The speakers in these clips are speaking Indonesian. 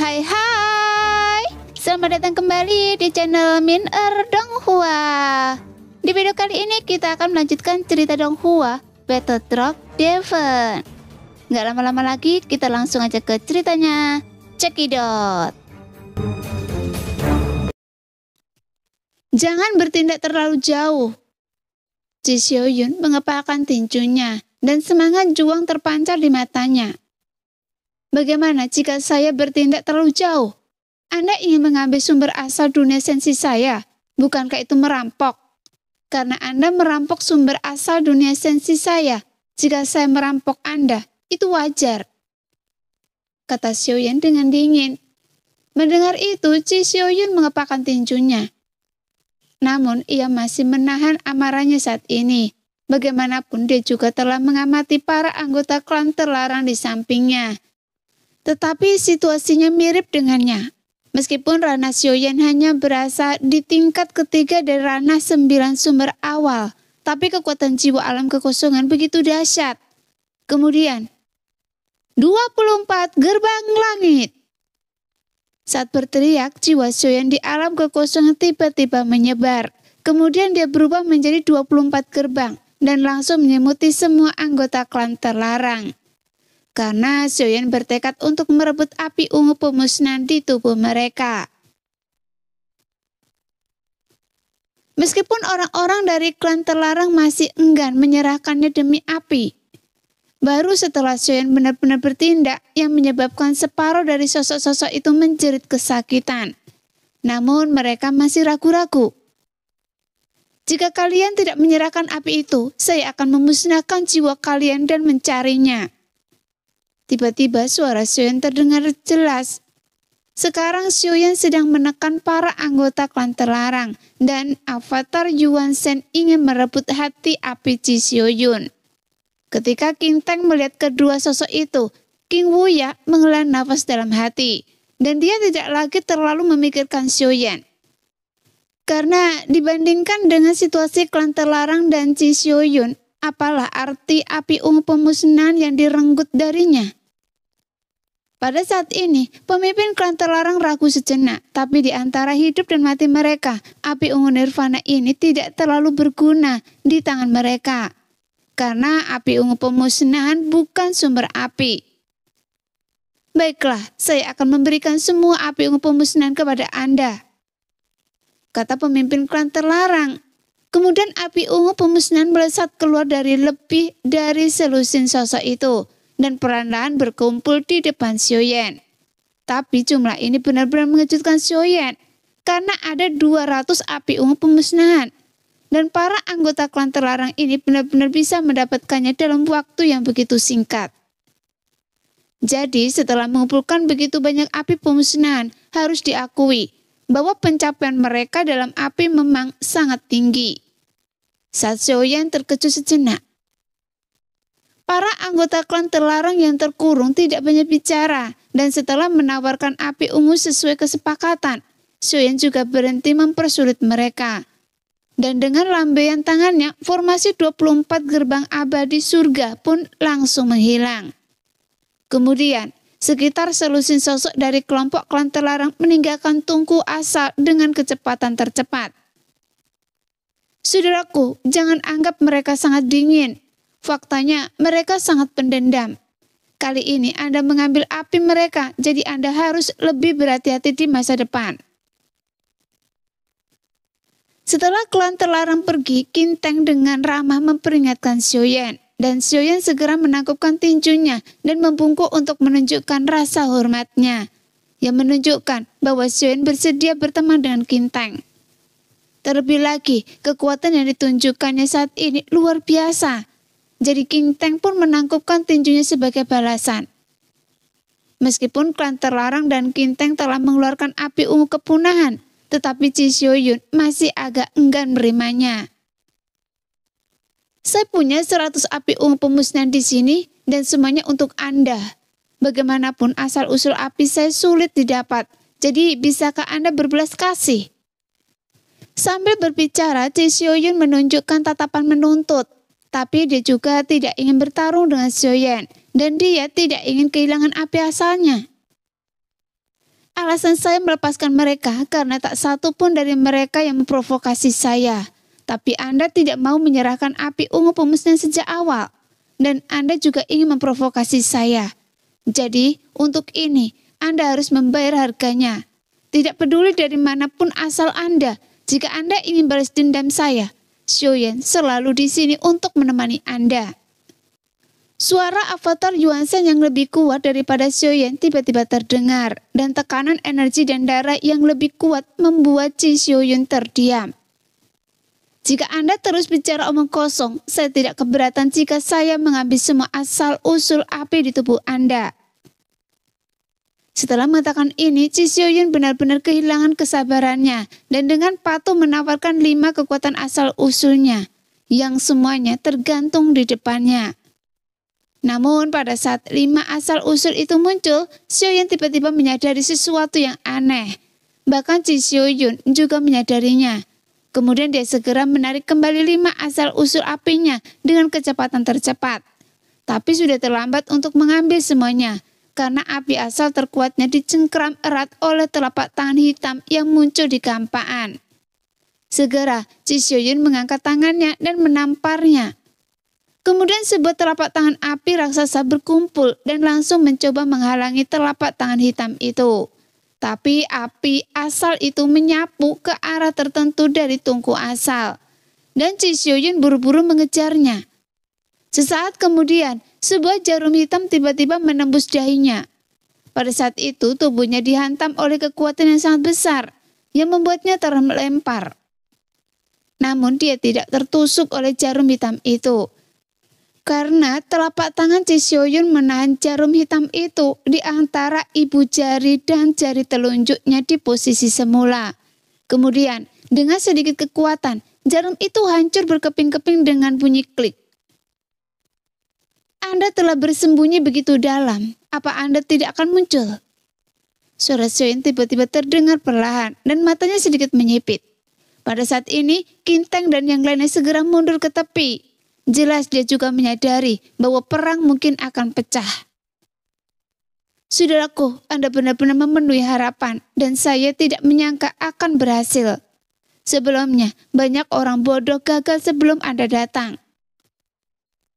Hai. Selamat datang kembali di channel Min Donghua. Di video kali ini kita akan melanjutkan cerita Donghua Battle Drop Devon. Nggak lama-lama lagi, kita langsung aja ke ceritanya. Cekidot. Jangan bertindak terlalu jauh. Ji Xiaoyun mengepalkan tinjunya dan semangat juang terpancar di matanya. Bagaimana jika saya bertindak terlalu jauh? Anda ingin mengambil sumber asal dunia sensi saya, bukankah itu merampok? Karena Anda merampok sumber asal dunia sensi saya, jika saya merampok Anda, itu wajar. Kata Xiaoyan dengan dingin. Mendengar itu, Ji Xiaoyun mengepakkan tinjunya. Namun, ia masih menahan amarahnya saat ini. Bagaimanapun dia juga telah mengamati para anggota klan terlarang di sampingnya. Tetapi situasinya mirip dengannya. Meskipun ranah Xiaoyan hanya berasa di tingkat ketiga dari ranah 9 sumber awal, tapi kekuatan jiwa alam kekosongan begitu dahsyat. Kemudian, 24 gerbang langit. Saat berteriak, jiwa Xiaoyan di alam kekosongan tiba-tiba menyebar. Kemudian dia berubah menjadi 24 gerbang dan langsung menyemuti semua anggota klan terlarang. Karena Xiaoyan bertekad untuk merebut api ungu pemusnahan di tubuh mereka. Meskipun orang-orang dari klan terlarang masih enggan menyerahkannya demi api, baru setelah Xiaoyan benar-benar bertindak yang menyebabkan separuh dari sosok-sosok itu menjerit kesakitan. Namun mereka masih ragu-ragu. Jika kalian tidak menyerahkan api itu, saya akan memusnahkan jiwa kalian dan mencarinya. Tiba-tiba suara Xiaoyan terdengar jelas. Sekarang Xiaoyan sedang menekan para anggota klan terlarang dan avatar Yuan Shen ingin merebut hati api Ji Xiaoyun. Ketika King Teng melihat kedua sosok itu, King Wuya menghela nafas dalam hati dan dia tidak lagi terlalu memikirkan Xiaoyan. Karena dibandingkan dengan situasi klan terlarang dan Ji Xiaoyun, apalah arti api ungu pemusnahan yang direnggut darinya? Pada saat ini, pemimpin klan terlarang ragu sejenak, tapi di antara hidup dan mati mereka, api ungu nirvana ini tidak terlalu berguna di tangan mereka. Karena api ungu pemusnahan bukan sumber api. Baiklah, saya akan memberikan semua api ungu pemusnahan kepada Anda, kata pemimpin klan terlarang. Kemudian api ungu pemusnahan melesat keluar dari lebih dari selusin sosok itu dan perlahan berkumpul di depan Xiaoyan. Tapi jumlah ini benar-benar mengejutkan Xiaoyan karena ada 200 api ungu pemusnahan dan para anggota klan terlarang ini benar-benar bisa mendapatkannya dalam waktu yang begitu singkat. Jadi setelah mengumpulkan begitu banyak api pemusnahan, harus diakui bahwa pencapaian mereka dalam api memang sangat tinggi. Saat Xiaoyan terkejut sejenak, para anggota klan terlarang yang terkurung tidak banyak bicara, dan setelah menawarkan api ungu sesuai kesepakatan, Xiaoyan juga berhenti mempersulit mereka. Dan dengan lambaian tangannya, formasi 24 gerbang abadi surga pun langsung menghilang. Kemudian, sekitar selusin sosok dari kelompok klan terlarang meninggalkan tungku asal dengan kecepatan tercepat. Saudaraku, jangan anggap mereka sangat dingin. Faktanya, mereka sangat pendendam. Kali ini Anda mengambil api mereka, jadi Anda harus lebih berhati-hati di masa depan. Setelah klan terlarang pergi, King Teng dengan ramah memperingatkan Xiaoyan. Dan Xiaoyan segera menangkupkan tinjunya dan membungkuk untuk menunjukkan rasa hormatnya. Yang menunjukkan bahwa Xiaoyan bersedia berteman dengan King Teng. Terlebih lagi, kekuatan yang ditunjukkannya saat ini luar biasa. Jadi King Teng pun menangkupkan tinjunya sebagai balasan. Meskipun klan terlarang dan King Teng telah mengeluarkan api ungu kepunahan, tetapi Ji Xiaoyun masih agak enggan menerimanya. Saya punya 100 api ungu pemusnahan di sini dan semuanya untuk Anda. Bagaimanapun asal-usul api saya sulit didapat, jadi bisakah Anda berbelas kasih? Sambil berbicara, Ji Xiaoyun menunjukkan tatapan menuntut. Tapi dia juga tidak ingin bertarung dengan Xiaoyan dan dia tidak ingin kehilangan api asalnya. Alasan saya melepaskan mereka karena tak satu pun dari mereka yang memprovokasi saya. Tapi Anda tidak mau menyerahkan api ungu pemusnahan sejak awal. Dan Anda juga ingin memprovokasi saya. Jadi, untuk ini, Anda harus membayar harganya. Tidak peduli dari manapun asal Anda, jika Anda ingin balas dendam saya, Xiaoyan selalu di sini untuk menemani Anda. Suara avatar Yuanzhen yang lebih kuat daripada Xiaoyan tiba-tiba terdengar, dan tekanan energi dan darah yang lebih kuat membuat Qi Xiaoyun terdiam. Jika Anda terus bicara omong kosong, saya tidak keberatan jika saya mengambil semua asal-usul api di tubuh Anda. Setelah mengatakan ini, Qi Xiaoyun benar-benar kehilangan kesabarannya dan dengan patuh menawarkan 5 kekuatan asal-usulnya, yang semuanya tergantung di depannya. Namun pada saat 5 asal-usul itu muncul, Xiaoyan tiba-tiba menyadari sesuatu yang aneh. Bahkan Qi Xiaoyun juga menyadarinya. Kemudian dia segera menarik kembali 5 asal-usul apinya dengan kecepatan tercepat. Tapi sudah terlambat untuk mengambil semuanya, karena api asal terkuatnya dicengkram erat oleh telapak tangan hitam yang muncul di gampaan. Segera, Qi Xiaoyun mengangkat tangannya dan menamparnya. Kemudian sebuah telapak tangan api raksasa berkumpul dan langsung mencoba menghalangi telapak tangan hitam itu. Tapi api asal itu menyapu ke arah tertentu dari tungku asal. Dan Qi Xiaoyun buru-buru mengejarnya. Sesaat kemudian, sebuah jarum hitam tiba-tiba menembus dahinya. Pada saat itu, tubuhnya dihantam oleh kekuatan yang sangat besar, yang membuatnya terlempar. Namun dia tidak tertusuk oleh jarum hitam itu. Karena telapak tangan Qi Xiaoyun menahan jarum hitam itu di antara ibu jari dan jari telunjuknya di posisi semula. Kemudian, dengan sedikit kekuatan, jarum itu hancur berkeping-keping dengan bunyi klik. Anda telah bersembunyi begitu dalam, apa Anda tidak akan muncul? Suara Xiaoyan tiba-tiba terdengar perlahan dan matanya sedikit menyipit. Pada saat ini, Qinteng dan yang lainnya segera mundur ke tepi. Jelas dia juga menyadari bahwa perang mungkin akan pecah. Saudaraku, Anda benar-benar memenuhi harapan dan saya tidak menyangka akan berhasil. Sebelumnya, banyak orang bodoh gagal sebelum Anda datang.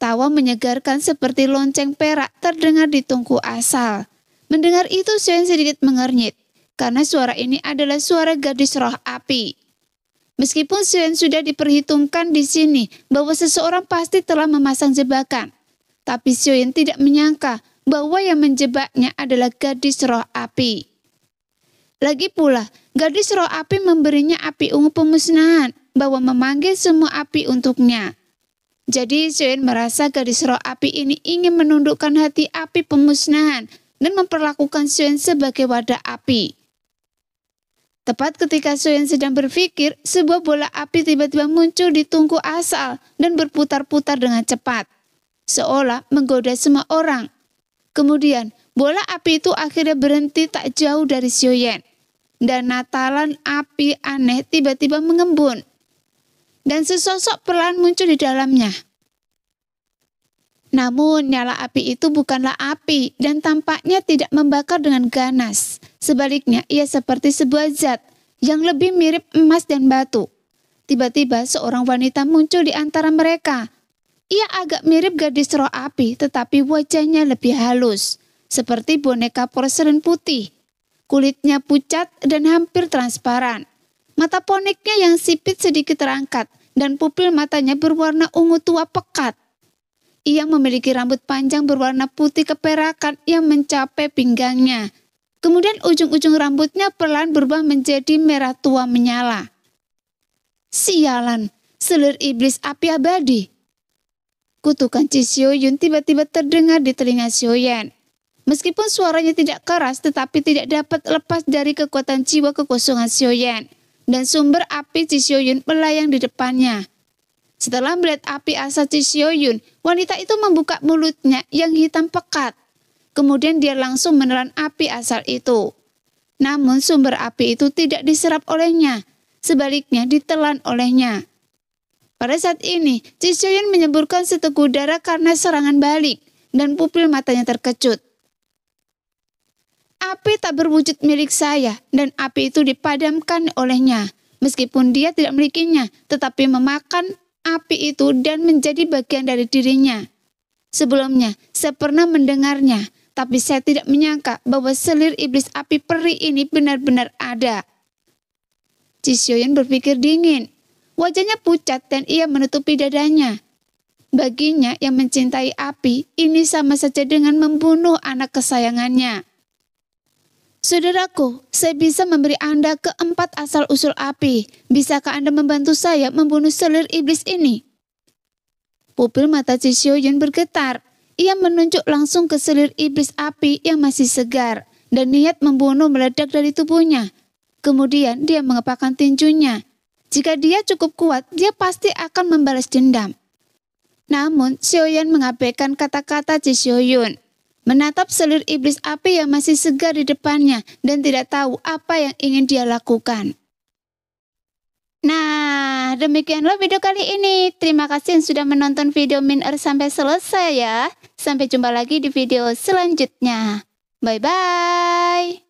Tawa menyegarkan seperti lonceng perak terdengar di tungku asal. Mendengar itu, Xiaoyan sedikit mengernyit, karena suara ini adalah suara gadis roh api. Meskipun Xiaoyan sudah diperhitungkan di sini bahwa seseorang pasti telah memasang jebakan, tapi Xiaoyan tidak menyangka bahwa yang menjebaknya adalah gadis roh api. Lagi pula, gadis roh api memberinya api ungu pemusnahan, bahwa memanggil semua api untuknya. Jadi Xiaoyan merasa gadis roh api ini ingin menundukkan hati api pemusnahan dan memperlakukan Xiaoyan sebagai wadah api. Tepat ketika Xiaoyan sedang berpikir, sebuah bola api tiba-tiba muncul di tungku asal dan berputar-putar dengan cepat, seolah menggoda semua orang. Kemudian, bola api itu akhirnya berhenti tak jauh dari Xiaoyan, dan natalan api aneh tiba-tiba mengembun, dan sesosok perlahan muncul di dalamnya. Namun, nyala api itu bukanlah api dan tampaknya tidak membakar dengan ganas. Sebaliknya, ia seperti sebuah zat yang lebih mirip emas dan batu. Tiba-tiba, seorang wanita muncul di antara mereka. Ia agak mirip gadis roh api, tetapi wajahnya lebih halus, seperti boneka porselen putih. Kulitnya pucat dan hampir transparan. Mata poniknya yang sipit sedikit terangkat, dan pupil matanya berwarna ungu tua pekat. Ia memiliki rambut panjang berwarna putih keperakan yang mencapai pinggangnya. Kemudian ujung-ujung rambutnya perlahan berubah menjadi merah tua menyala. Sialan, selir iblis api abadi. Kutukan Qi Xiaoyun tiba-tiba terdengar di telinga Xiaoyan. Meskipun suaranya tidak keras, tetapi tidak dapat lepas dari kekuatan jiwa kekosongan Xiaoyan. Dan sumber api Qi Xiaoyun melayang di depannya. Setelah melihat api asal Qi Xiaoyun, wanita itu membuka mulutnya yang hitam pekat. Kemudian dia langsung menelan api asal itu. Namun sumber api itu tidak diserap olehnya, sebaliknya ditelan olehnya. Pada saat ini, Qi Xiaoyun menyemburkan seteguk darah karena serangan balik, dan pupil matanya terkejut. Api tak berwujud milik saya dan api itu dipadamkan olehnya. Meskipun dia tidak memilikinya, tetapi memakan api itu dan menjadi bagian dari dirinya. Sebelumnya, saya pernah mendengarnya, tapi saya tidak menyangka bahwa selir iblis api peri ini benar-benar ada. Ji Xiaoyan berpikir dingin. Wajahnya pucat dan ia menutupi dadanya. Baginya yang mencintai api, ini sama saja dengan membunuh anak kesayangannya. Saudaraku, saya bisa memberi Anda keempat asal-usul api. Bisakah Anda membantu saya membunuh selir iblis ini? Pupil mata Ji Xiaoyan bergetar. Ia menunjuk langsung ke selir iblis api yang masih segar dan niat membunuh meledak dari tubuhnya. Kemudian dia mengepakkan tinjunya. Jika dia cukup kuat, dia pasti akan membalas dendam. Namun, Xiaoyan mengabaikan kata-kata Ji Xiaoyan. Menatap selir iblis api yang masih segar di depannya dan tidak tahu apa yang ingin dia lakukan. Nah, demikianlah video kali ini. Terima kasih yang sudah menonton video Min Er sampai selesai ya. Sampai jumpa lagi di video selanjutnya. Bye-bye.